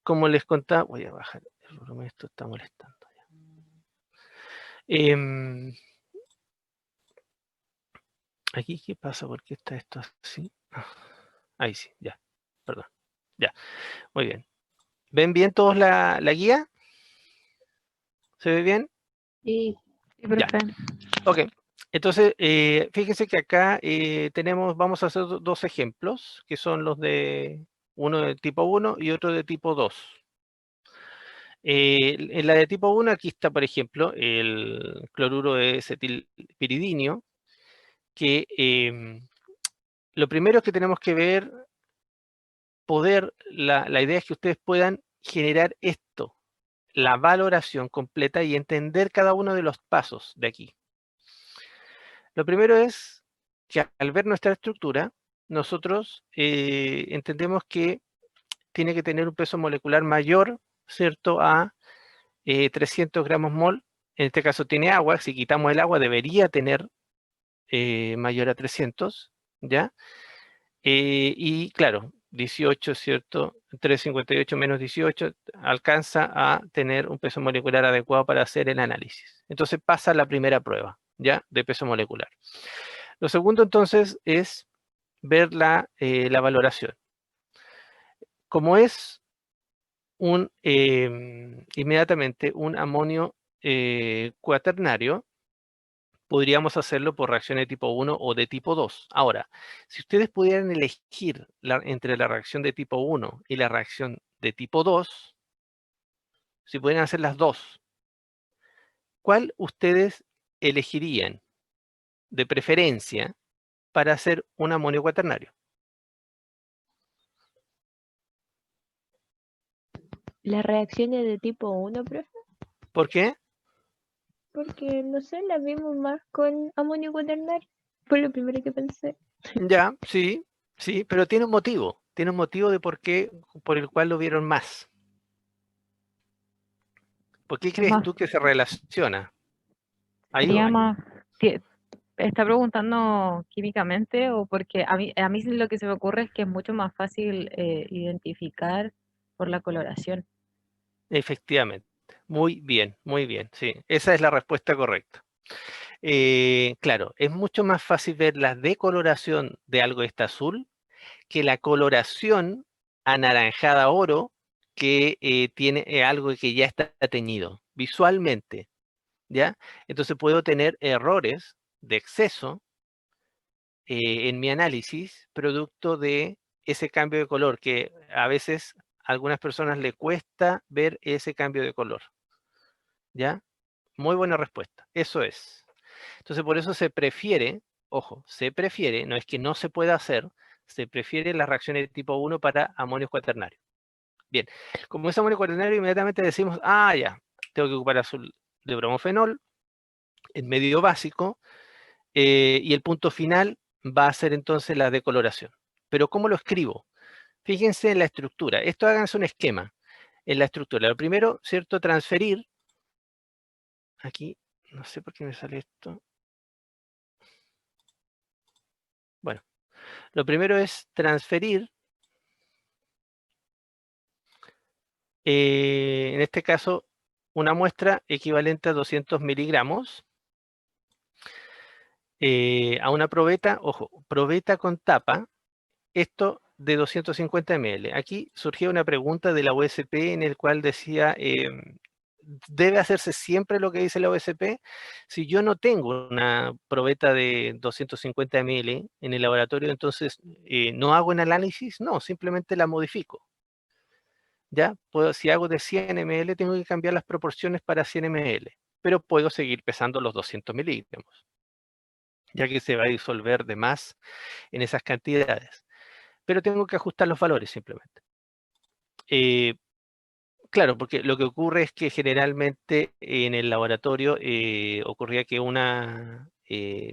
como les contaba, voy a bajar el volumen, esto está molestando. Aquí, ¿qué pasa? ¿Por qué está esto así? Ahí sí, ya, perdón. Ya, muy bien. ¿Ven bien todos la guía? ¿Se ve bien? Sí, Ya, profe. ok. Entonces, fíjense que acá vamos a hacer dos ejemplos, que son los de uno de tipo 1 y otro de tipo 2. En la de tipo 1, aquí está, por ejemplo, el cloruro de acetilpiridinio, que lo primero que tenemos que ver, la idea es que ustedes puedan generar esto, la valoración completa y entender cada uno de los pasos de aquí. Lo primero es que al ver nuestra estructura, nosotros entendemos que tiene que tener un peso molecular mayor, ¿cierto?, a 300 gramos mol. En este caso tiene agua, si quitamos el agua debería tener mayor a 300, ¿ya? Y claro, 18, ¿cierto? 358 menos 18 alcanza a tener un peso molecular adecuado para hacer el análisis. Entonces pasa la primera prueba, ¿ya? De peso molecular. Lo segundo entonces es ver la valoración. Como es inmediatamente un amonio cuaternario, podríamos hacerlo por reacción de tipo 1 o de tipo 2. Ahora, si ustedes pudieran elegir entre la reacción de tipo 1 y la reacción de tipo 2, si pudieran hacer las dos, ¿cuál ustedes elegirían de preferencia para hacer un amonio cuaternario? Las reacciones de tipo 1, profe, ¿Por qué? porque no sé, las vimos más con amonio cuaternario. Fue lo primero que pensé. Ya, sí, sí, pero tiene un motivo de por qué, por el cual lo vieron más. ¿Por qué crees Más, tú que se relaciona? sería Ayúdame. más, ¿está preguntando químicamente o porque a mí lo que se me ocurre es que es mucho más fácil identificar por la coloración? Efectivamente. Muy bien, sí. Esa es la respuesta correcta. Claro, es mucho más fácil ver la decoloración de algo que está azul que la coloración anaranjada oro que tiene algo que ya está teñido visualmente, ¿ya? Entonces puedo tener errores de exceso en mi análisis producto de ese cambio de color que a veces a algunas personas le cuesta ver ese cambio de color, ¿ya? Muy buena respuesta, eso es. Entonces por eso se prefiere, ojo, se prefiere, no es que no se pueda hacer, se prefiere las reacciones de tipo 1 para amonios cuaternarios. Bien, como es amonio cuaternario inmediatamente decimos, ah, ya, tengo que ocupar azul de bromofenol en medio básico y el punto final va a ser entonces la decoloración. Pero ¿cómo lo escribo? Fíjense en la estructura. Esto háganse un esquema en la estructura. Lo primero, ¿cierto? Transferir. Aquí, no sé por qué me sale esto. Bueno, lo primero es transferir, en este caso, una muestra equivalente a 200 miligramos a una probeta, ojo, probeta con tapa, esto de 250 ml. Aquí surgió una pregunta de la OSP en el cual decía, ¿debe hacerse siempre lo que dice la OSP? Si yo no tengo una probeta de 250 ml en el laboratorio, entonces no hago un análisis, no, simplemente la modifico. ¿Ya? Si hago de 100 ml, tengo que cambiar las proporciones para 100 ml, pero puedo seguir pesando los 200 miligramos, ya que se va a disolver de más en esas cantidades. Pero tengo que ajustar los valores simplemente. Claro, porque lo que ocurre es que generalmente en el laboratorio ocurría que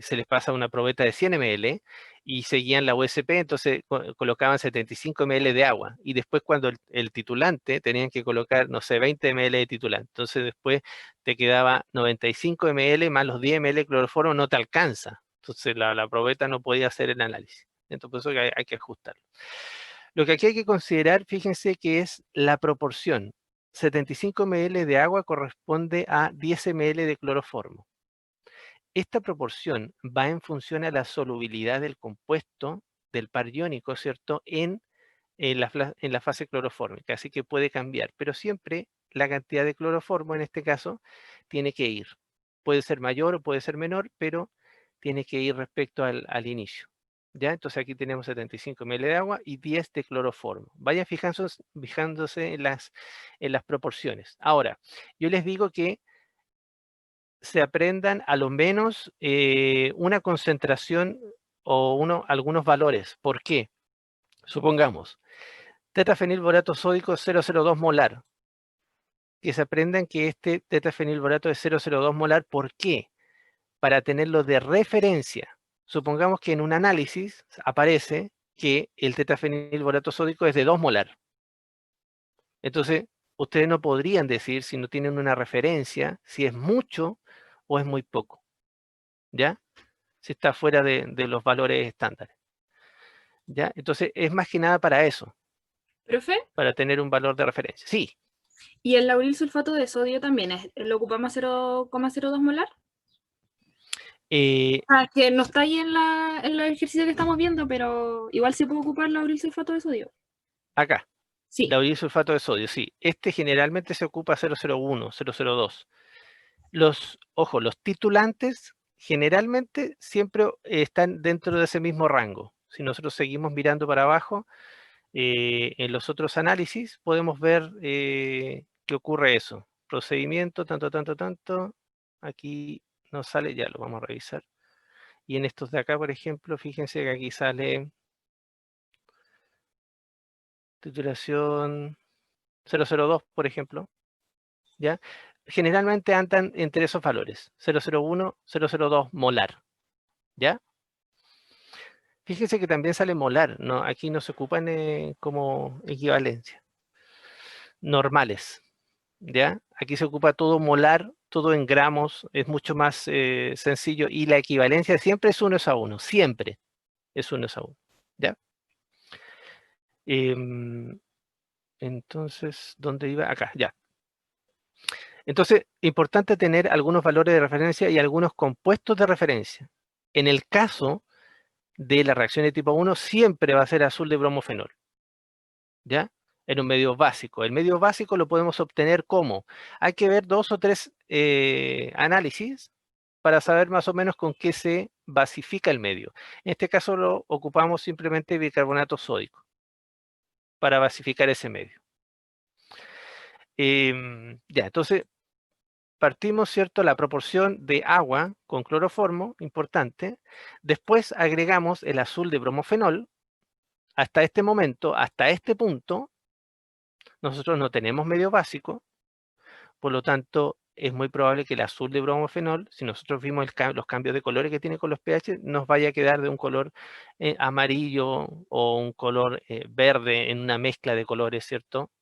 se les pasa una probeta de 100 ml y seguían la USP, entonces colocaban 75 ml de agua y después cuando el titulante tenían que colocar, no sé, 20 ml de titulante, entonces después te quedaba 95 ml más los 10 ml de cloroformo, no te alcanza, entonces la probeta no podía hacer el análisis, entonces por eso hay que ajustarlo. Lo que aquí hay que considerar, fíjense que es la proporción. 75 ml de agua corresponde a 10 ml de cloroformo. Esta proporción va en función a la solubilidad del compuesto del par iónico, ¿cierto? En la fase clorofórmica, así que puede cambiar, pero siempre la cantidad de cloroformo en este caso tiene que ir. Puede ser mayor o puede ser menor, pero tiene que ir respecto al inicio. ¿Ya? Entonces aquí tenemos 75 ml de agua y 10 de cloroformo. Vayan fijándose en las proporciones. Ahora, yo les digo que se aprendan a lo menos una concentración o algunos valores. ¿Por qué? Supongamos, tetafenilborato sódico 0,02 molar. Que se aprendan que este tetafenilborato es 0,02 molar. ¿Por qué? Para tenerlo de referencia. Supongamos que en un análisis aparece que el tetafenilborato sódico es de 2 molar. Entonces, ustedes no podrían decir, si no tienen una referencia, si es mucho o es muy poco. ¿Ya? Si está fuera de los valores estándares. ¿Ya? Entonces, es más que nada para eso. ¿Profe? Para tener un valor de referencia. Sí. ¿Y el lauril sulfato de sodio también lo ocupamos a 0,02 molar? Que no está ahí en el ejercicio que estamos viendo, pero igual se puede ocupar lauril sulfato de sodio. Acá. Sí. Lauril sulfato de sodio, sí. Este generalmente se ocupa 0,01, 0,02. Ojo, los titulantes generalmente siempre están dentro de ese mismo rango. Si nosotros seguimos mirando para abajo, en los otros análisis podemos ver que ocurre eso. Procedimiento, tanto, tanto, tanto. Aquí nos sale, ya lo vamos a revisar. Y en estos de acá, por ejemplo, fíjense que aquí sale titulación 002, por ejemplo. ¿Ya? Generalmente andan entre esos valores, 001, 002 molar. ¿Ya? Fíjense que también sale molar, ¿no? Aquí no se ocupan como equivalencia. Normales. ¿Ya? Aquí se ocupa todo molar, todo en gramos, es mucho más sencillo y la equivalencia siempre es 1:1, siempre es 1:1. ¿Ya? Entonces, ¿dónde iba? Acá, ya. Entonces, importante tener algunos valores de referencia y algunos compuestos de referencia. En el caso de la reacción de tipo 1, siempre va a ser azul de bromofenol. ¿Ya? En un medio básico. El medio básico lo podemos obtener como. Hay que ver 2 o 3 análisis para saber más o menos con qué se basifica el medio. En este caso lo ocupamos simplemente bicarbonato sódico para basificar ese medio. Ya, entonces partimos, ¿cierto? La proporción de agua con cloroformo, importante. Después agregamos el azul de bromofenol. Hasta este momento, hasta este punto, nosotros no tenemos medio básico. Por lo tanto, es muy probable que el azul de bromofenol, si nosotros vimos los cambios de colores que tiene con los pH, nos vaya a quedar de un color amarillo o un color verde en una mezcla de colores, ¿cierto?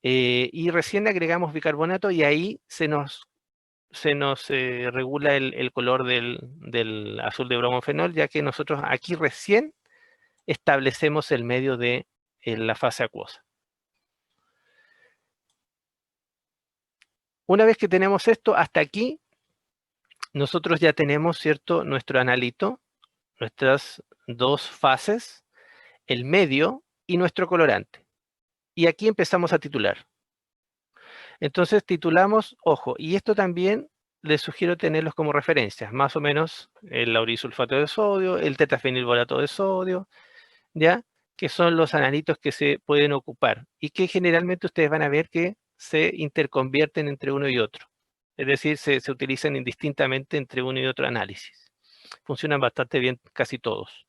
Y recién agregamos bicarbonato y ahí se nos regula el color del azul de bromofenol, ya que nosotros aquí recién establecemos el medio de la fase acuosa. Una vez que tenemos esto, hasta aquí, nosotros ya tenemos, ¿cierto?, nuestro analito, nuestras dos fases, el medio y nuestro colorante. Y aquí empezamos a titular. Entonces titulamos, ojo, y esto también les sugiero tenerlos como referencias, más o menos el laurisulfato de sodio, el tetafenilborato de sodio, ¿ya? Que son los analitos que se pueden ocupar y que generalmente ustedes van a ver que se interconvierten entre uno y otro. Es decir, se utilizan indistintamente entre uno y otro análisis. Funcionan bastante bien casi todos.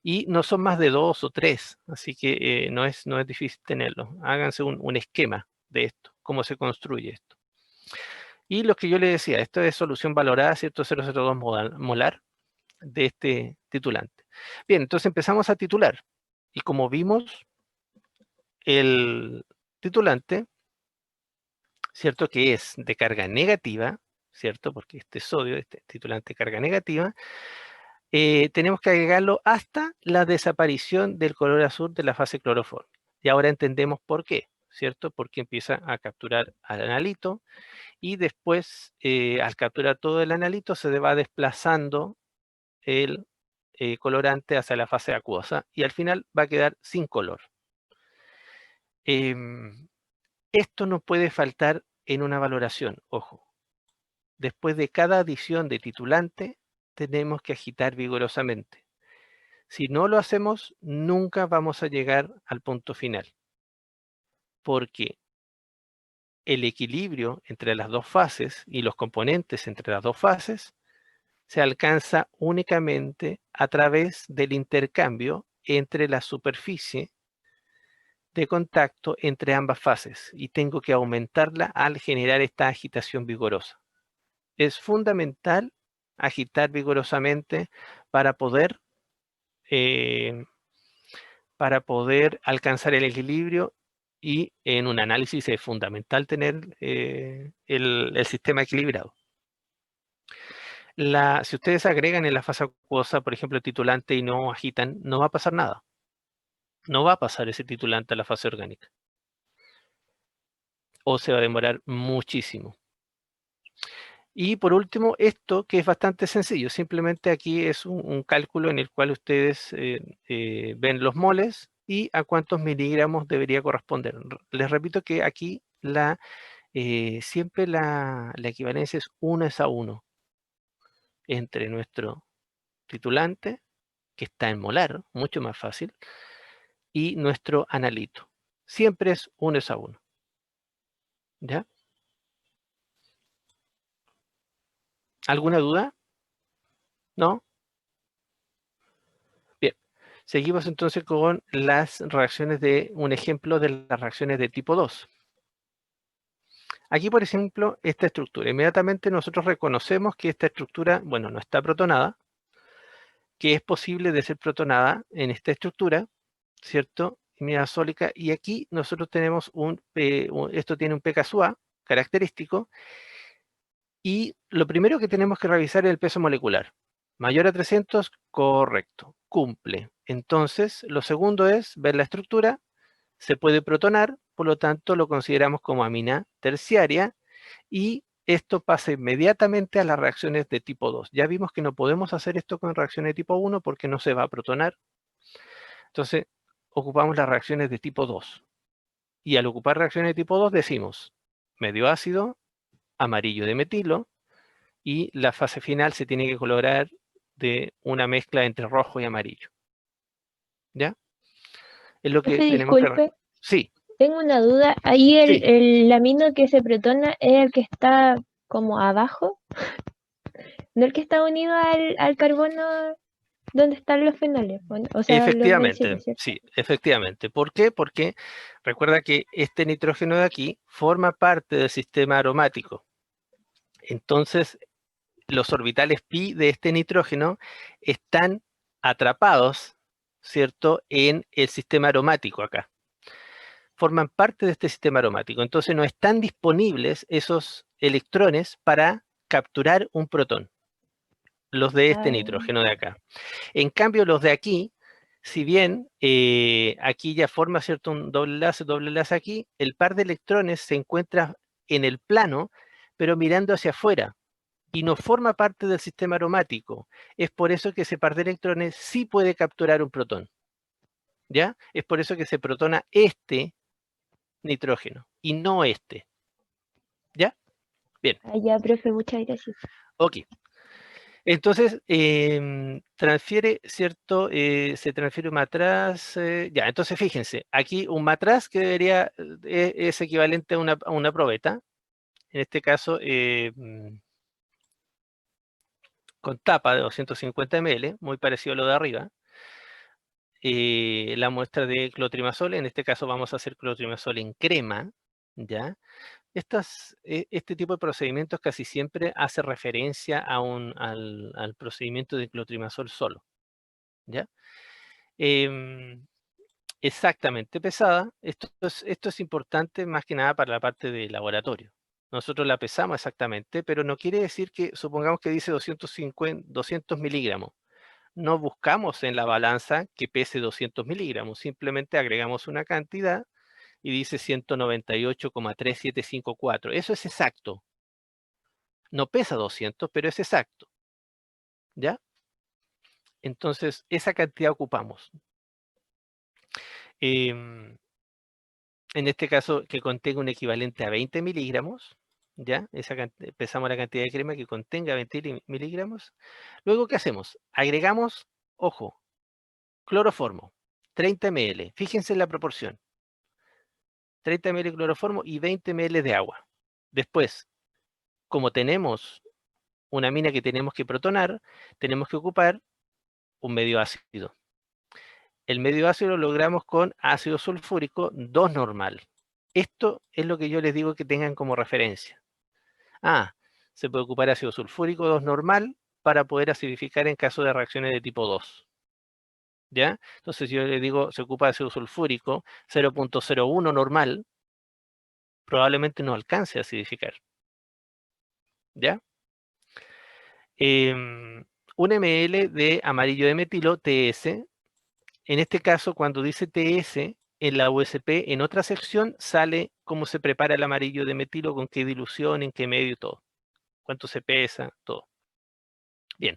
Y no son más de 2 o 3, así que no es difícil tenerlo. Háganse un esquema de esto, cómo se construye esto. Y lo que yo les decía, esto es solución valorada, ¿cierto? 0,02 molar de este titulante. Bien, entonces empezamos a titular. Y como vimos, el titulante, ¿cierto? Que es de carga negativa, ¿cierto? Porque este sodio, este titulante de carga negativa, tenemos que agregarlo hasta la desaparición del color azul de la fase cloroforme. Y ahora entendemos por qué, ¿cierto? Porque empieza a capturar al analito y después, al capturar todo el analito, se va desplazando el colorante hacia la fase acuosa y al final va a quedar sin color. Esto no puede faltar en una valoración, ojo. Después de cada adición de titulante, tenemos que agitar vigorosamente. Si no lo hacemos, nunca vamos a llegar al punto final, porque el equilibrio entre las dos fases y los componentes entre las dos fases se alcanza únicamente a través del intercambio entre la superficie de contacto entre ambas fases y tengo que aumentarla al generar esta agitación vigorosa. Es fundamental agitar vigorosamente para poder alcanzar el equilibrio y en un análisis es fundamental tener el sistema equilibrado. Si ustedes agregan en la fase acuosa, por ejemplo, el titulante y no agitan, no va a pasar nada. No va a pasar ese titulante a la fase orgánica. O se va a demorar muchísimo. Y por último, esto que es bastante sencillo. Simplemente aquí es un cálculo en el cual ustedes ven los moles y a cuántos miligramos debería corresponder. Les repito que aquí siempre la equivalencia es 1:1 entre nuestro titulante, que está en molar, mucho más fácil, y nuestro analito. Siempre es 1:1. ¿Ya? ¿Alguna duda? ¿No? Bien. Seguimos entonces con las reacciones un ejemplo de las reacciones de tipo 2. Aquí, por ejemplo, esta estructura. Inmediatamente nosotros reconocemos que esta estructura, bueno, no está protonada, que es posible de ser protonada en esta estructura, ¿cierto? Imidazólica, y aquí nosotros tenemos esto tiene un pKa característico, y lo primero que tenemos que revisar es el peso molecular. Mayor a 300, correcto, cumple. Entonces, lo segundo es ver la estructura, se puede protonar, por lo tanto lo consideramos como amina terciaria, y esto pasa inmediatamente a las reacciones de tipo 2. Ya vimos que no podemos hacer esto con reacciones de tipo 1 porque no se va a protonar. Entonces, ocupamos las reacciones de tipo 2. Y al ocupar reacciones de tipo 2 decimos medio ácido, amarillo de metilo, y la fase final se tiene que colorar de una mezcla entre rojo y amarillo. ¿Ya? Es lo que tenemos que... Disculpe, Sí, tengo una duda. Ahí sí, el amino que se protona es el que está como abajo, no el que está unido al carbono donde están los fenoles, o sea, los efectivamente, bencenos, ¿cierto? sí, efectivamente. ¿Por qué? Porque recuerda que este nitrógeno de aquí forma parte del sistema aromático. Entonces, los orbitales pi de este nitrógeno están atrapados, ¿cierto?, en el sistema aromático acá. Forman parte de este sistema aromático. Entonces no están disponibles esos electrones para capturar un protón, los de este nitrógeno de acá. En cambio, los de aquí, si bien aquí ya forma, ¿cierto?, un doble enlace aquí, el par de electrones se encuentra en el plano, pero mirando hacia afuera, y no forma parte del sistema aromático. Es por eso que ese par de electrones sí puede capturar un protón. ¿Ya? Es por eso que se protona este nitrógeno y no este. ¿Ya? Bien. Ya, profe, muchas gracias. Ok. Entonces, transfiere, ¿cierto? Se transfiere un matraz. Ya, entonces fíjense, aquí un matraz que debería, es equivalente a una probeta. En este caso, con tapa de 250 ml, muy parecido a lo de arriba. La muestra de clotrimazol, en este caso vamos a hacer clotrimazol en crema, ¿ya? Este tipo de procedimientos casi siempre hace referencia al procedimiento de clotrimazol solo, ¿ya? Exactamente pesada. Esto es importante más que nada para la parte de laboratorio. Nosotros la pesamos exactamente, pero no quiere decir que, supongamos que dice 200 miligramos. no buscamos en la balanza que pese 200 miligramos, simplemente agregamos una cantidad y dice 198,3754. Eso es exacto. No pesa 200, pero es exacto. ¿Ya? Entonces, esa cantidad ocupamos. En este caso, que contenga un equivalente a 20 miligramos. ¿Ya? Pesamos la cantidad de crema que contenga 20 miligramos. Luego, ¿qué hacemos? Agregamos, ojo, cloroformo, 30 ml. Fíjense en la proporción. 30 ml de cloroformo y 20 ml de agua. Después, como tenemos una amina que tenemos que protonar, tenemos que ocupar un medio ácido. El medio ácido lo logramos con ácido sulfúrico 2 normal. Esto es lo que yo les digo que tengan como referencia. Se puede ocupar ácido sulfúrico 2 normal para poder acidificar en caso de reacciones de tipo 2. ¿Ya? Entonces yo les digo, se ocupa ácido sulfúrico 0.01 normal, probablemente no alcance a acidificar. ¿Ya? 1 ml de amarillo de metilo, TS. En este caso, cuando dice TS, en la USP, en otra sección, sale cómo se prepara el amarillo de metilo, con qué dilución, en qué medio y todo. Cuánto se pesa, todo. Bien.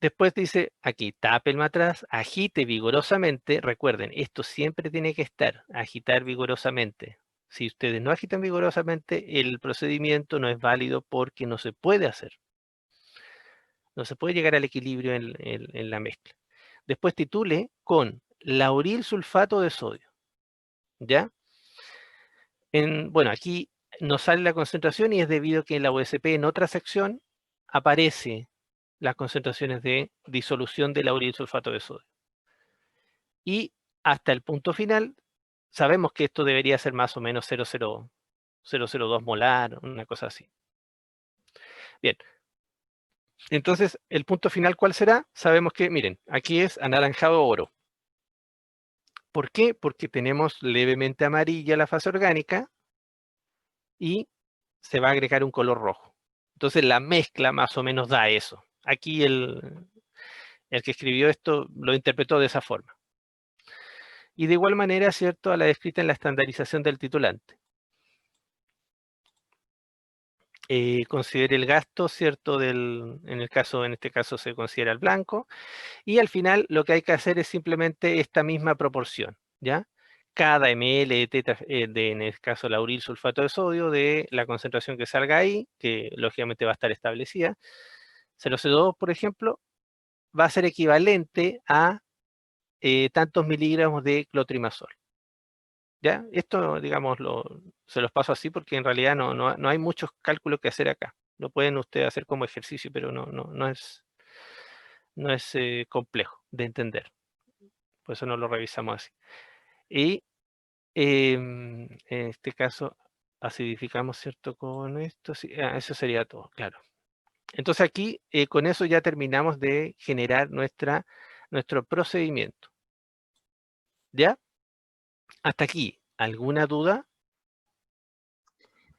Después dice aquí, tape el matraz, agite vigorosamente. Recuerden, esto siempre tiene que estar, agitar vigorosamente. Si ustedes no agitan vigorosamente, el procedimiento no es válido porque no se puede hacer. No se puede llegar al equilibrio en la mezcla. Después titule con lauril sulfato de sodio. ¿Ya? Bueno, aquí nos sale la concentración y es debido a que en la USP en otra sección aparece las concentraciones de disolución de lauril sulfato de sodio. Y hasta el punto final, sabemos que esto debería ser más o menos 0,02 molar, una cosa así. Bien. Entonces, el punto final, ¿cuál será? Sabemos que, miren, aquí es anaranjado oro. ¿Por qué? Porque tenemos levemente amarilla la fase orgánica y se va a agregar un color rojo. Entonces, la mezcla más o menos da eso. Aquí el que escribió esto lo interpretó de esa forma. Y de igual manera, ¿cierto?, a la descrita en la estandarización del titulante. Considere el gasto, ¿cierto?, en este caso se considera el blanco, y al final lo que hay que hacer es simplemente esta misma proporción, ¿ya? Cada ml en el caso lauril sulfato de sodio, de la concentración que salga ahí, que lógicamente va a estar establecida, 0,02, por ejemplo, va a ser equivalente a tantos miligramos de clotrimazol. ¿Ya? Esto, digamos, se los paso así porque en realidad no hay muchos cálculos que hacer acá. Lo pueden ustedes hacer como ejercicio, pero no es complejo de entender. Por eso no lo revisamos así. Y en este caso acidificamos, ¿cierto? Con esto. Sí, eso sería todo, claro. Entonces aquí, con eso ya terminamos de generar nuestro procedimiento. ¿Ya? Hasta aquí, ¿alguna duda?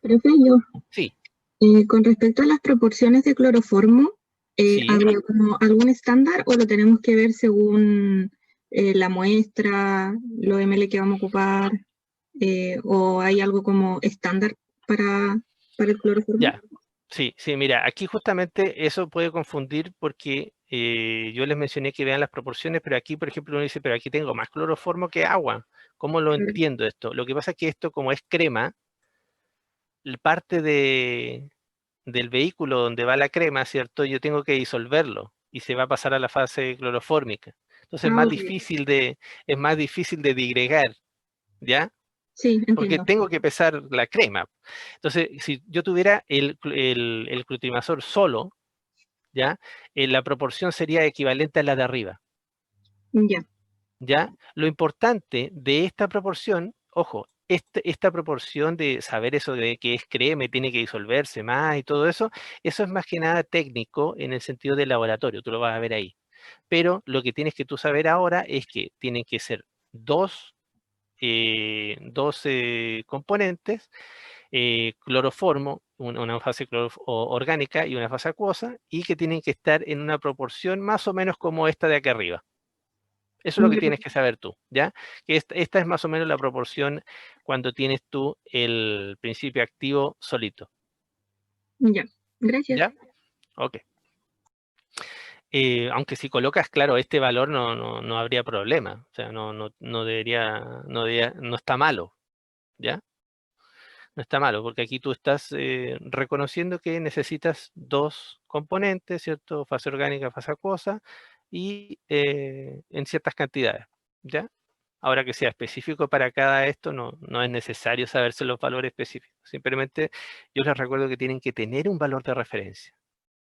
Profe, yo, Sí. con respecto a las proporciones de cloroformo, Sí. ¿habría como algún estándar o lo tenemos que ver según la muestra, los ml que vamos a ocupar, o hay algo como estándar para el cloroformo? Ya, sí, mira, aquí justamente eso puede confundir porque yo les mencioné que vean las proporciones, pero aquí, por ejemplo, uno dice, pero aquí tengo más cloroformo que agua. ¿Cómo lo entiendo esto? Lo que pasa es que esto, como es crema, parte del vehículo donde va la crema, ¿cierto? Yo tengo que disolverlo y se va a pasar a la fase clorofórmica. Entonces es más difícil de digregar, ¿ya? Sí, Porque entiendo. tengo que pesar la crema. Entonces, si yo tuviera el clotrimazol solo, ¿ya? La proporción sería equivalente a la de arriba, Ya, ¿ya? Lo importante de esta proporción, ojo, esta proporción de saber eso de que es crema y tiene que disolverse más y todo eso es más que nada técnico en el sentido del laboratorio, tú lo vas a ver ahí. Pero lo que tienes que tú saber ahora es que tienen que ser dos componentes cloroformo, una fase orgánica y una fase acuosa, y que tienen que estar en una proporción más o menos como esta de acá arriba. Eso es lo que tienes que saber tú, ¿ya? Que esta es más o menos la proporción cuando tienes tú el principio activo solito. Ya, gracias. ¿Ya? Ok. Aunque si colocas, claro, este valor no habría problema. O sea, no está malo, ¿ya? No está malo, porque aquí tú estás reconociendo que necesitas dos componentes, ¿cierto? Fase orgánica, fase acuosa, y en ciertas cantidades, ¿ya? Ahora que sea específico para cada esto, no es necesario saberse los valores específicos. Simplemente yo les recuerdo que tienen que tener un valor de referencia,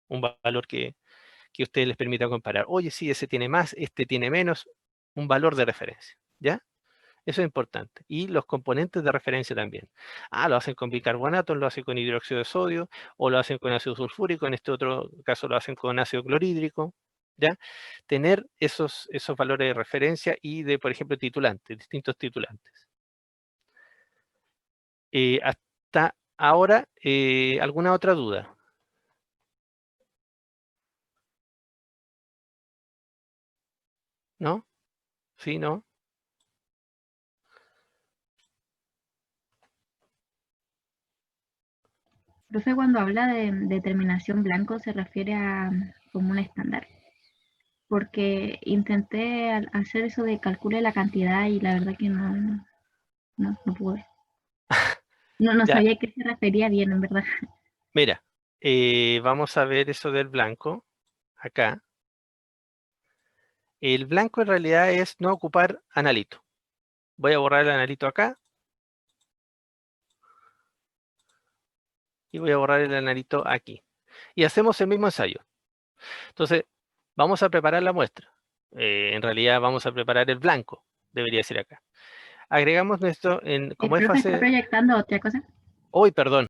un valor que a ustedes les permita comparar. Oye, sí, ese tiene más, este tiene menos, un valor de referencia, ¿ya? Eso es importante. Y los componentes de referencia también. Lo hacen con bicarbonato, lo hacen con hidróxido de sodio, o lo hacen con ácido sulfúrico, en este otro caso lo hacen con ácido clorhídrico, ¿ya? Tener esos valores de referencia y de, por ejemplo, titulantes, distintos titulantes. Hasta ahora, ¿alguna otra duda? ¿No? ¿Sí? ¿No? Profe, cuando habla de determinación blanco se refiere a como un estándar. Porque intenté hacer eso de calcule la cantidad y la verdad que no pude. No Ya. sabía a qué se refería bien, en verdad. Mira, vamos a ver eso del blanco, acá. El blanco en realidad es no ocupar analito. Voy a borrar el analito acá. Y voy a borrar el analito aquí. Y hacemos el mismo ensayo. Entonces, vamos a preparar la muestra. En realidad vamos a preparar el blanco, debería ser acá. Agregamos esto como ¿El es profe está fase... proyectando otra cosa? Hoy, perdón.